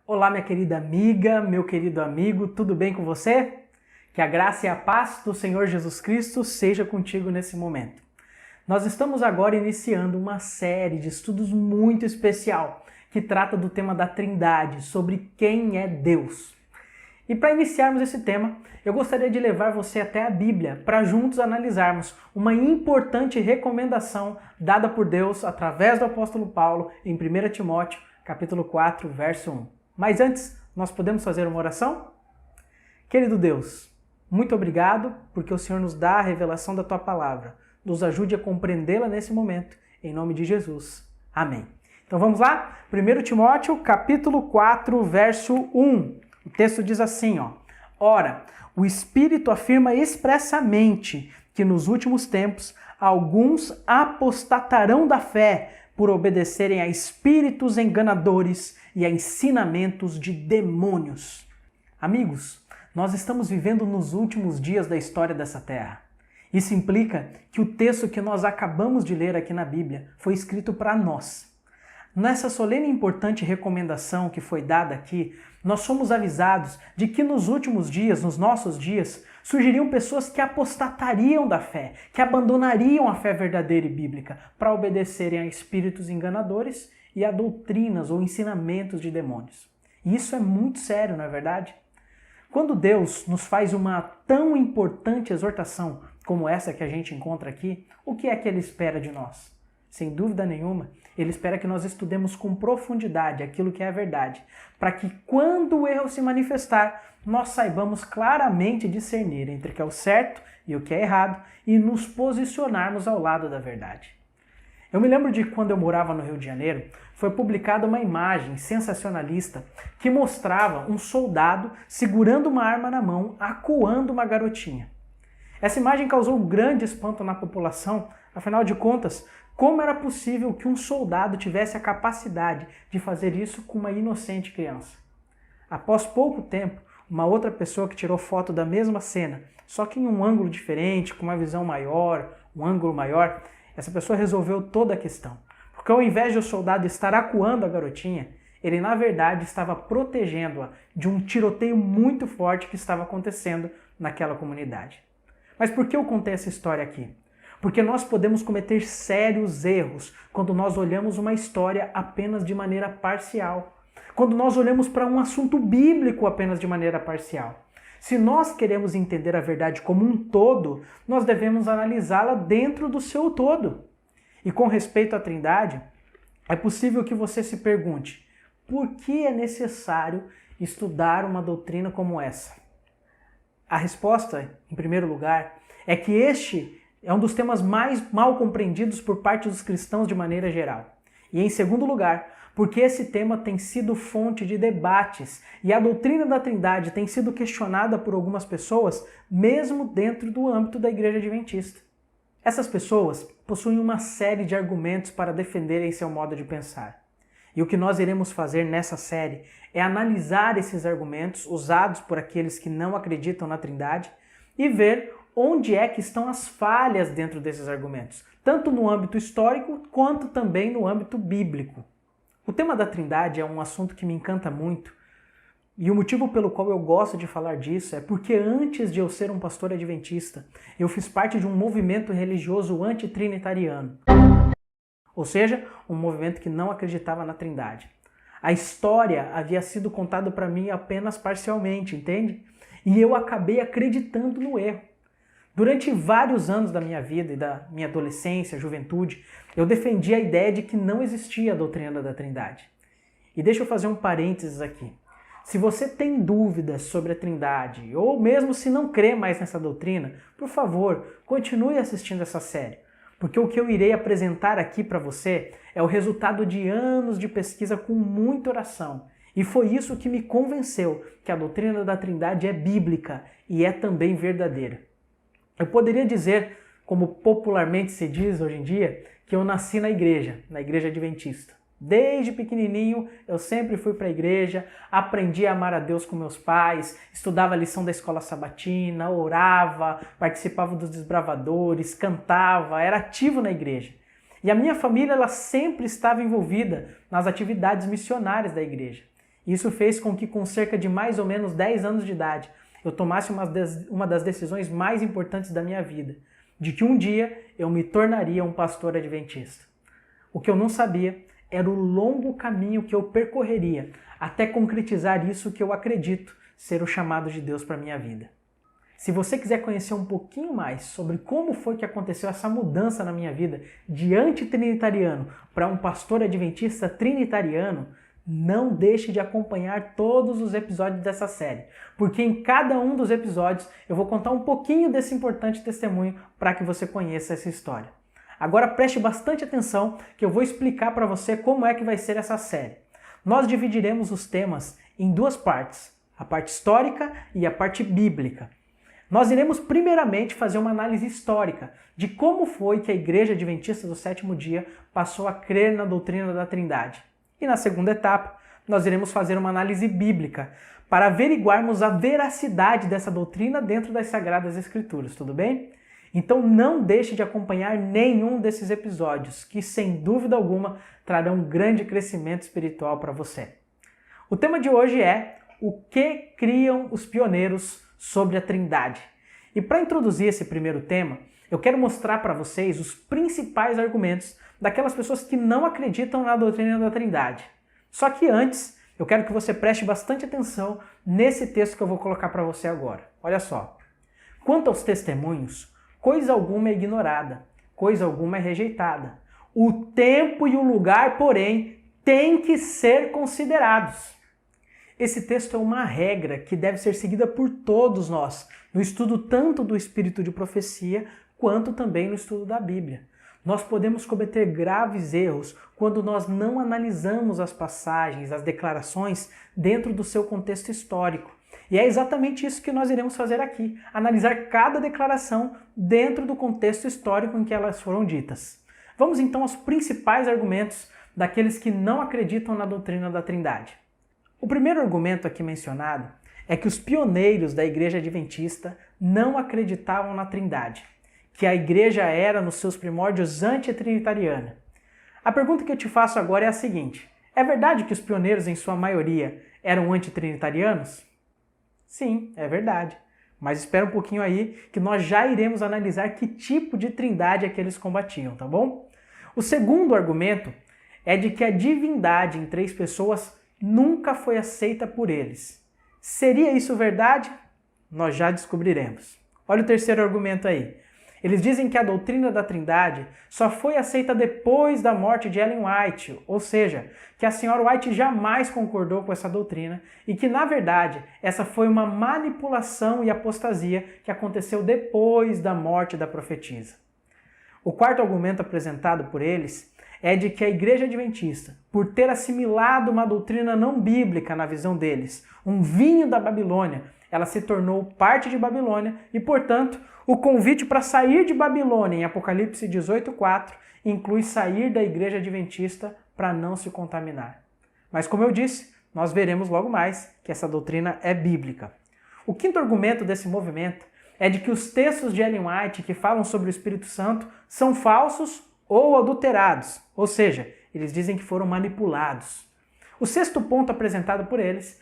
Olá, minha querida amiga, meu querido amigo, tudo bem com você? Que a graça e a paz do Senhor Jesus Cristo seja contigo nesse momento. Nós estamos agora iniciando uma série de estudos muito especial que trata do tema da Trindade, sobre quem é Deus. E para iniciarmos esse tema, eu gostaria de levar você até a Bíblia para juntos analisarmos uma importante recomendação dada por Deus através do apóstolo Paulo em 1 Timóteo, capítulo 4, verso 1. Mas antes, nós podemos fazer uma oração? Querido Deus, muito obrigado porque o Senhor nos dá a revelação da Tua Palavra. Nos ajude a compreendê-la nesse momento. Em nome de Jesus. Amém. Então vamos lá? 1 Timóteo, capítulo 4, verso 1. O texto diz assim, Ora, o Espírito afirma expressamente que nos últimos tempos alguns apostatarão da fé por obedecerem a espíritos enganadores e a ensinamentos de demônios. Amigos, nós estamos vivendo nos últimos dias da história dessa terra. Isso implica que o texto que nós acabamos de ler aqui na Bíblia foi escrito para nós. Nessa solene e importante recomendação que foi dada aqui, nós somos avisados de que nos últimos dias, nos nossos dias, surgiriam pessoas que apostatariam da fé, que abandonariam a fé verdadeira e bíblica para obedecerem a espíritos enganadores e a doutrinas ou ensinamentos de demônios. E isso é muito sério, não é verdade? Quando Deus nos faz uma tão importante exortação como essa que a gente encontra aqui, o que é que Ele espera de nós? Sem dúvida nenhuma, Ele espera que nós estudemos com profundidade aquilo que é a verdade, para que quando o erro se manifestar, nós saibamos claramente discernir entre o que é o certo e o que é errado e nos posicionarmos ao lado da verdade. Eu me lembro de quando eu morava no Rio de Janeiro, foi publicada uma imagem sensacionalista que mostrava um soldado segurando uma arma na mão, acuando uma garotinha. Essa imagem causou um grande espanto na população, afinal de contas, como era possível que um soldado tivesse a capacidade de fazer isso com uma inocente criança? Após pouco tempo, uma outra pessoa que tirou foto da mesma cena, só que em um ângulo diferente, com uma visão maior, um ângulo maior, essa pessoa resolveu toda a questão. Porque ao invés de o soldado estar acuando a garotinha, ele na verdade estava protegendo-a de um tiroteio muito forte que estava acontecendo naquela comunidade. Mas por que eu contei essa história aqui? Porque nós podemos cometer sérios erros quando nós olhamos uma história apenas de maneira parcial. Quando nós olhamos para um assunto bíblico apenas de maneira parcial. Se nós queremos entender a verdade como um todo, nós devemos analisá-la dentro do seu todo. E com respeito à Trindade, é possível que você se pergunte, por que é necessário estudar uma doutrina como essa? A resposta, em primeiro lugar, é que este é um dos temas mais mal compreendidos por parte dos cristãos de maneira geral. E em segundo lugar, porque esse tema tem sido fonte de debates e a doutrina da Trindade tem sido questionada por algumas pessoas, mesmo dentro do âmbito da Igreja Adventista. Essas pessoas possuem uma série de argumentos para defenderem seu modo de pensar. E o que nós iremos fazer nessa série é analisar esses argumentos usados por aqueles que não acreditam na Trindade e ver onde é que estão as falhas dentro desses argumentos, tanto no âmbito histórico quanto também no âmbito bíblico. O tema da Trindade é um assunto que me encanta muito e o motivo pelo qual eu gosto de falar disso é porque antes de eu ser um pastor adventista, eu fiz parte de um movimento religioso antitrinitariano, ou seja, um movimento que não acreditava na Trindade. A história havia sido contada para mim apenas parcialmente, entende? E eu acabei acreditando no erro. Durante vários anos da minha vida e da minha adolescência, juventude, eu defendi a ideia de que não existia a doutrina da Trindade. E deixa eu fazer um parênteses aqui. Se você tem dúvidas sobre a Trindade, ou mesmo se não crê mais nessa doutrina, por favor, continue assistindo essa série. Porque o que eu irei apresentar aqui para você é o resultado de anos de pesquisa com muita oração. E foi isso que me convenceu que a doutrina da Trindade é bíblica e é também verdadeira. Eu poderia dizer, como popularmente se diz hoje em dia, que eu nasci na igreja adventista. Desde pequenininho eu sempre fui para a igreja, aprendi a amar a Deus com meus pais, estudava a lição da escola sabatina, orava, participava dos desbravadores, cantava, era ativo na igreja. E a minha família ela sempre estava envolvida nas atividades missionárias da igreja. Isso fez com que, com cerca de mais ou menos 10 anos de idade, eu tomasse uma das decisões mais importantes da minha vida, de que um dia eu me tornaria um pastor adventista. O que eu não sabia era o longo caminho que eu percorreria até concretizar isso que eu acredito ser o chamado de Deus para a minha vida. Se você quiser conhecer um pouquinho mais sobre como foi que aconteceu essa mudança na minha vida de antitrinitariano para um pastor adventista trinitariano, não deixe de acompanhar todos os episódios dessa série, porque em cada um dos episódios eu vou contar um pouquinho desse importante testemunho para que você conheça essa história. Agora preste bastante atenção que eu vou explicar para você como é que vai ser essa série. Nós dividiremos os temas em duas partes, a parte histórica e a parte bíblica. Nós iremos primeiramente fazer uma análise histórica de como foi que a Igreja Adventista do Sétimo Dia passou a crer na doutrina da Trindade. E na segunda etapa, nós iremos fazer uma análise bíblica para averiguarmos a veracidade dessa doutrina dentro das Sagradas Escrituras, tudo bem? Então não deixe de acompanhar nenhum desses episódios, que sem dúvida alguma trarão um grande crescimento espiritual para você. O tema de hoje é o que criam os pioneiros sobre a Trindade. E para introduzir esse primeiro tema, eu quero mostrar para vocês os principais argumentos daquelas pessoas que não acreditam na doutrina da Trindade. Só que antes, eu quero que você preste bastante atenção nesse texto que eu vou colocar para você agora. Olha só. Quanto aos testemunhos, coisa alguma é ignorada, coisa alguma é rejeitada. O tempo e o lugar, porém, têm que ser considerados. Esse texto é uma regra que deve ser seguida por todos nós, no estudo tanto do espírito de profecia, quanto também no estudo da Bíblia. Nós podemos cometer graves erros quando nós não analisamos as passagens, as declarações, dentro do seu contexto histórico. E é exatamente isso que nós iremos fazer aqui, analisar cada declaração dentro do contexto histórico em que elas foram ditas. Vamos então aos principais argumentos daqueles que não acreditam na doutrina da Trindade. O primeiro argumento aqui mencionado é que os pioneiros da Igreja Adventista não acreditavam na Trindade, que a Igreja era, nos seus primórdios, antitrinitariana. A pergunta que eu te faço agora é a seguinte: é verdade que os pioneiros, em sua maioria, eram antitrinitarianos? Sim, é verdade. Mas espera um pouquinho aí que nós já iremos analisar que tipo de trindade é que eles combatiam, tá bom? O segundo argumento é de que a divindade em três pessoas nunca foi aceita por eles. Seria isso verdade? Nós já descobriremos. Olha o terceiro argumento aí. Eles dizem que a doutrina da Trindade só foi aceita depois da morte de Ellen White, ou seja, que a senhora White jamais concordou com essa doutrina e que, na verdade, essa foi uma manipulação e apostasia que aconteceu depois da morte da profetisa. O quarto argumento apresentado por eles é de que a Igreja Adventista, por ter assimilado uma doutrina não bíblica na visão deles, um vinho da Babilônia, ela se tornou parte de Babilônia e, portanto, o convite para sair de Babilônia em Apocalipse 18:4 inclui sair da Igreja Adventista para não se contaminar. Mas, como eu disse, nós veremos logo mais que essa doutrina é bíblica. O quinto argumento desse movimento é de que os textos de Ellen White que falam sobre o Espírito Santo são falsos ou adulterados, ou seja, eles dizem que foram manipulados. O sexto ponto apresentado por eles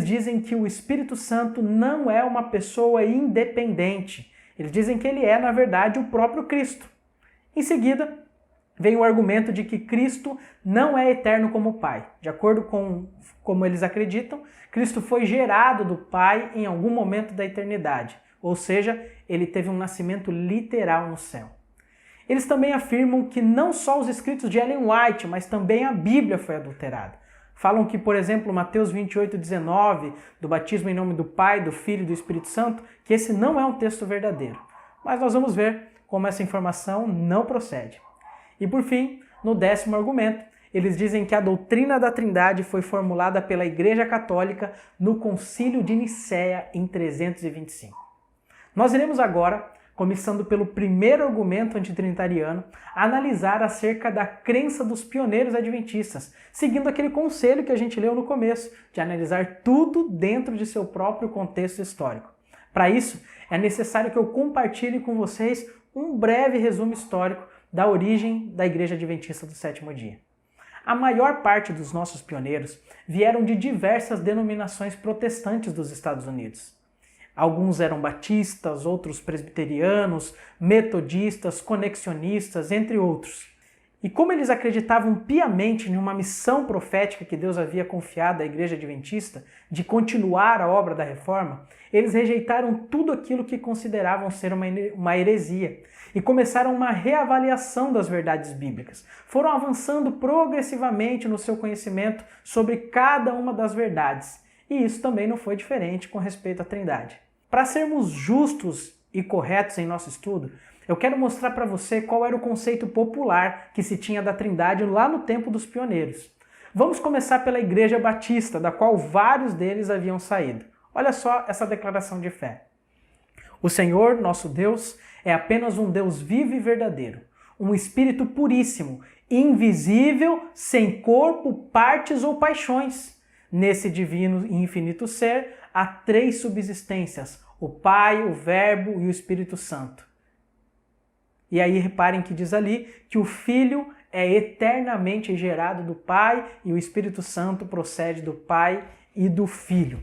dizem que o Espírito Santo não é uma pessoa independente. Eles dizem que ele é, na verdade, o próprio Cristo. Em seguida, vem o argumento de que Cristo não é eterno como o Pai. De acordo com como eles acreditam, Cristo foi gerado do Pai em algum momento da eternidade, ou seja, ele teve um nascimento literal no céu. Eles também afirmam que não só os escritos de Ellen White, mas também a Bíblia foi adulterada. Falam que, por exemplo, Mateus 28:19, do batismo em nome do Pai, do Filho e do Espírito Santo, que esse não é um texto verdadeiro. Mas nós vamos ver como essa informação não procede. E por fim, no décimo argumento, eles dizem que a doutrina da Trindade foi formulada pela Igreja Católica no Concílio de Nicéia em 325. Nós iremos agora, começando pelo primeiro argumento antitrinitariano, analisar acerca da crença dos pioneiros adventistas, seguindo aquele conselho que a gente leu no começo, de analisar tudo dentro de seu próprio contexto histórico. Para isso, é necessário que eu compartilhe com vocês um breve resumo histórico da origem da Igreja Adventista do Sétimo Dia. A maior parte dos nossos pioneiros vieram de diversas denominações protestantes dos Estados Unidos. Alguns eram batistas, outros presbiterianos, metodistas, conexionistas, entre outros. E como eles acreditavam piamente em uma missão profética que Deus havia confiado à Igreja Adventista de continuar a obra da reforma, eles rejeitaram tudo aquilo que consideravam ser uma heresia e começaram uma reavaliação das verdades bíblicas. Foram avançando progressivamente no seu conhecimento sobre cada uma das verdades. E isso também não foi diferente com respeito à Trindade. Para sermos justos e corretos em nosso estudo, eu quero mostrar para você qual era o conceito popular que se tinha da Trindade lá no tempo dos pioneiros. Vamos começar pela Igreja Batista, da qual vários deles haviam saído. Olha só essa declaração de fé. O Senhor, nosso Deus, é apenas um Deus vivo e verdadeiro, um Espírito puríssimo, invisível, sem corpo, partes ou paixões. Nesse divino e infinito ser, há três subsistências, o Pai, o Verbo e o Espírito Santo. E aí reparem que diz ali que o Filho é eternamente gerado do Pai e o Espírito Santo procede do Pai e do Filho.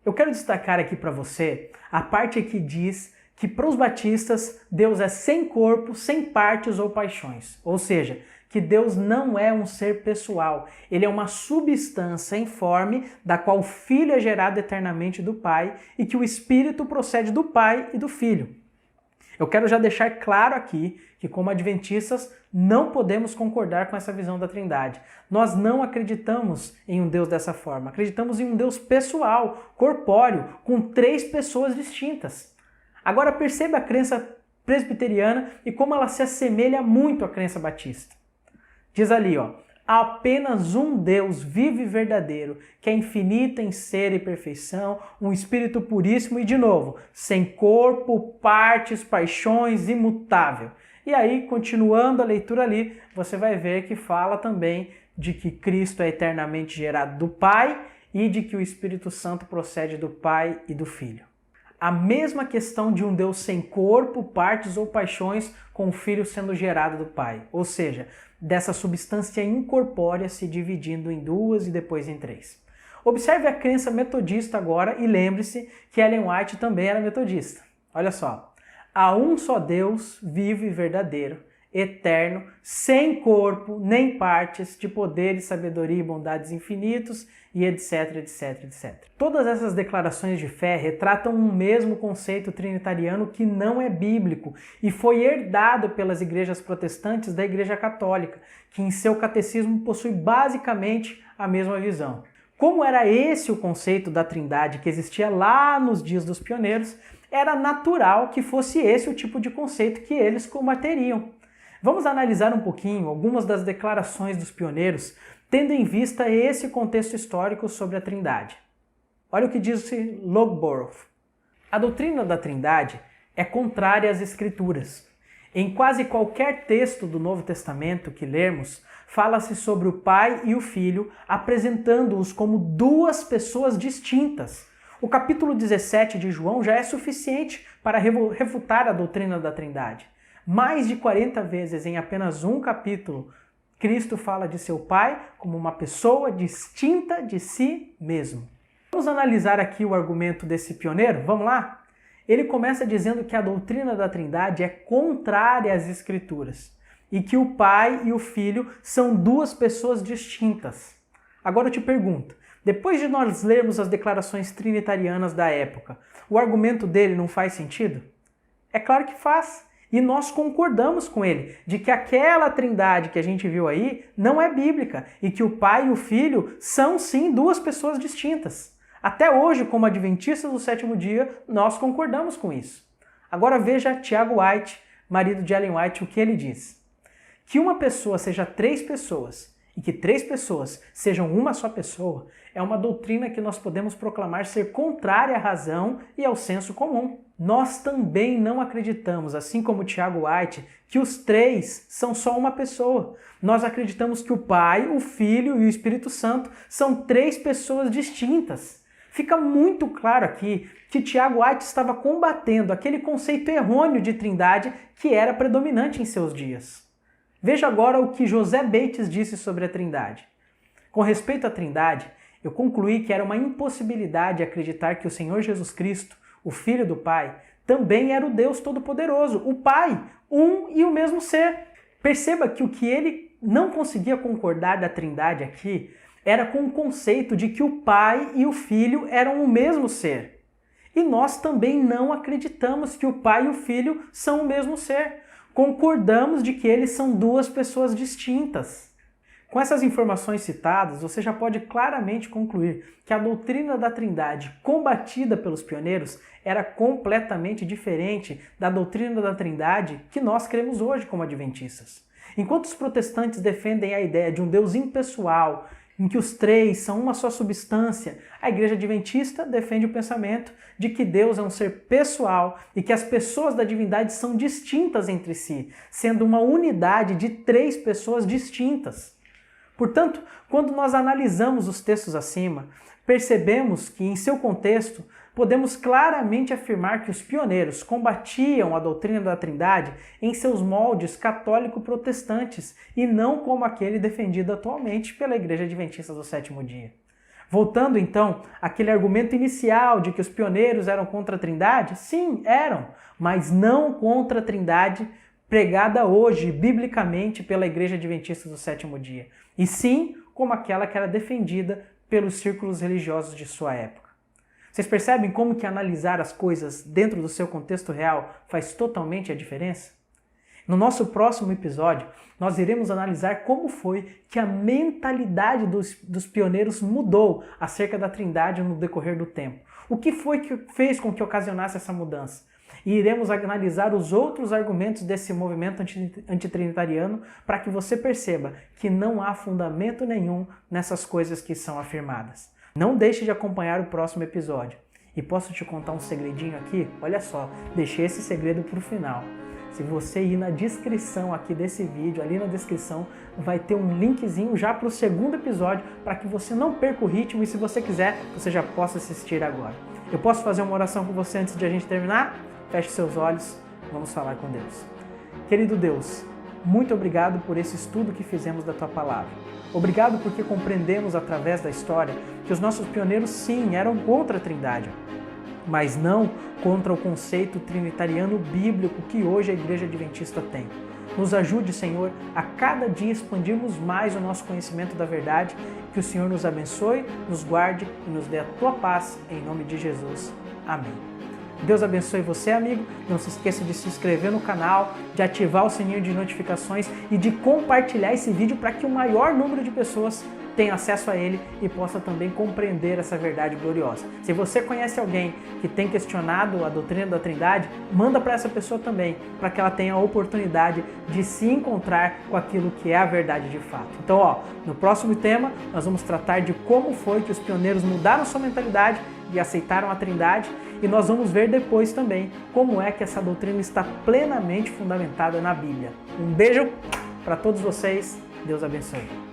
Eu quero destacar aqui para você a parte que diz que para os batistas Deus é sem corpo, sem partes ou paixões. Ou seja, que Deus não é um ser pessoal, ele é uma substância informe da qual o Filho é gerado eternamente do Pai e que o Espírito procede do Pai e do Filho. Eu quero já deixar claro aqui que, como adventistas, não podemos concordar com essa visão da Trindade. Nós não acreditamos em um Deus dessa forma. Acreditamos em um Deus pessoal, corpóreo, com três pessoas distintas. Agora perceba a crença presbiteriana e como ela se assemelha muito à crença batista. Diz ali, há apenas um Deus vivo e verdadeiro, que é infinito em ser e perfeição, um Espírito puríssimo e, de novo, sem corpo, partes, paixões, imutável. E aí, continuando a leitura ali, você vai ver que fala também de que Cristo é eternamente gerado do Pai e de que o Espírito Santo procede do Pai e do Filho. A mesma questão de um Deus sem corpo, partes ou paixões, com o Filho sendo gerado do Pai. Ou seja, dessa substância incorpórea se dividindo em duas e depois em três. Observe a crença metodista agora e lembre-se que Ellen White também era metodista. Olha só. Há um só Deus, vivo e verdadeiro, eterno, sem corpo, nem partes, de poder e sabedoria e bondades infinitos, e etc, etc, etc. Todas essas declarações de fé retratam um mesmo conceito trinitariano que não é bíblico e foi herdado pelas igrejas protestantes da Igreja Católica, que em seu catecismo possui basicamente a mesma visão. Como era esse o conceito da Trindade que existia lá nos dias dos pioneiros, era natural que fosse esse o tipo de conceito que eles combateriam. Vamos analisar um pouquinho algumas das declarações dos pioneiros, tendo em vista esse contexto histórico sobre a Trindade. Olha o que diz Logborough. A doutrina da Trindade é contrária às Escrituras. Em quase qualquer texto do Novo Testamento que lermos, fala-se sobre o Pai e o Filho, apresentando-os como duas pessoas distintas. O capítulo 17 de João já é suficiente para refutar a doutrina da Trindade. Mais de 40 vezes em apenas um capítulo, Cristo fala de seu Pai como uma pessoa distinta de si mesmo. Vamos analisar aqui o argumento desse pioneiro? Vamos lá? Ele começa dizendo que a doutrina da Trindade é contrária às Escrituras e que o Pai e o Filho são duas pessoas distintas. Agora eu te pergunto, depois de nós lermos as declarações trinitarianas da época, o argumento dele não faz sentido? É claro que faz. E nós concordamos com ele, de que aquela Trindade que a gente viu aí não é bíblica e que o Pai e o Filho são sim duas pessoas distintas. Até hoje, como adventistas do sétimo dia, nós concordamos com isso. Agora veja Tiago White, marido de Ellen White, o que ele diz. Que uma pessoa seja três pessoas e que três pessoas sejam uma só pessoa é uma doutrina que nós podemos proclamar ser contrária à razão e ao senso comum. Nós também não acreditamos, assim como Tiago White, que os três são só uma pessoa. Nós acreditamos que o Pai, o Filho e o Espírito Santo são três pessoas distintas. Fica muito claro aqui que Tiago White estava combatendo aquele conceito errôneo de Trindade que era predominante em seus dias. Veja agora o que José Bates disse sobre a Trindade. Com respeito à Trindade, eu concluí que era uma impossibilidade acreditar que o Senhor Jesus Cristo, o Filho do Pai, também era o Deus Todo-Poderoso, o Pai, um e o mesmo ser. Perceba que o que ele não conseguia concordar da Trindade aqui era com o conceito de que o Pai e o Filho eram o mesmo ser. E nós também não acreditamos que o Pai e o Filho são o mesmo ser. Concordamos de que eles são duas pessoas distintas. Com essas informações citadas, você já pode claramente concluir que a doutrina da Trindade combatida pelos pioneiros era completamente diferente da doutrina da Trindade que nós cremos hoje como adventistas. Enquanto os protestantes defendem a ideia de um Deus impessoal, em que os três são uma só substância, a Igreja Adventista defende o pensamento de que Deus é um ser pessoal e que as pessoas da divindade são distintas entre si, sendo uma unidade de três pessoas distintas. Portanto, quando nós analisamos os textos acima, percebemos que, em seu contexto, podemos claramente afirmar que os pioneiros combatiam a doutrina da Trindade em seus moldes católico-protestantes e não como aquele defendido atualmente pela Igreja Adventista do Sétimo Dia. Voltando então àquele argumento inicial de que os pioneiros eram contra a Trindade, sim, eram, mas não contra a Trindade pregada hoje, biblicamente, pela Igreja Adventista do Sétimo Dia, e sim como aquela que era defendida pelos círculos religiosos de sua época. Vocês percebem como que analisar as coisas dentro do seu contexto real faz totalmente a diferença? No nosso próximo episódio, nós iremos analisar como foi que a mentalidade dos pioneiros mudou acerca da Trindade no decorrer do tempo. O que foi que fez com que ocasionasse essa mudança? E iremos analisar os outros argumentos desse movimento antitrinitariano para que você perceba que não há fundamento nenhum nessas coisas que são afirmadas. Não deixe de acompanhar o próximo episódio. E posso te contar um segredinho aqui? Olha só, deixei esse segredo para o final. Se você ir na descrição aqui desse vídeo, ali na descrição, vai ter um linkzinho já para o segundo episódio para que você não perca o ritmo e, se você quiser, você já possa assistir agora. Eu posso fazer uma oração com você antes de a gente terminar? Feche seus olhos, vamos falar com Deus. Querido Deus, muito obrigado por esse estudo que fizemos da Tua Palavra. Obrigado porque compreendemos através da história que os nossos pioneiros sim eram contra a Trindade, mas não contra o conceito trinitariano bíblico que hoje a Igreja Adventista tem. Nos ajude, Senhor, a cada dia expandirmos mais o nosso conhecimento da verdade, que o Senhor nos abençoe, nos guarde e nos dê a Tua paz, em nome de Jesus. Amém. Deus abençoe você, amigo. Não se esqueça de se inscrever no canal, de ativar o sininho de notificações e de compartilhar esse vídeo para que o maior número de pessoas tenha acesso a ele e possa também compreender essa verdade gloriosa. Se você conhece alguém que tem questionado a doutrina da Trindade, manda para essa pessoa também, para que ela tenha a oportunidade de se encontrar com aquilo que é a verdade de fato. Então, no próximo tema, nós vamos tratar de como foi que os pioneiros mudaram sua mentalidade e aceitaram a Trindade, e nós vamos ver depois também como é que essa doutrina está plenamente fundamentada na Bíblia. Um beijo para todos vocês, Deus abençoe.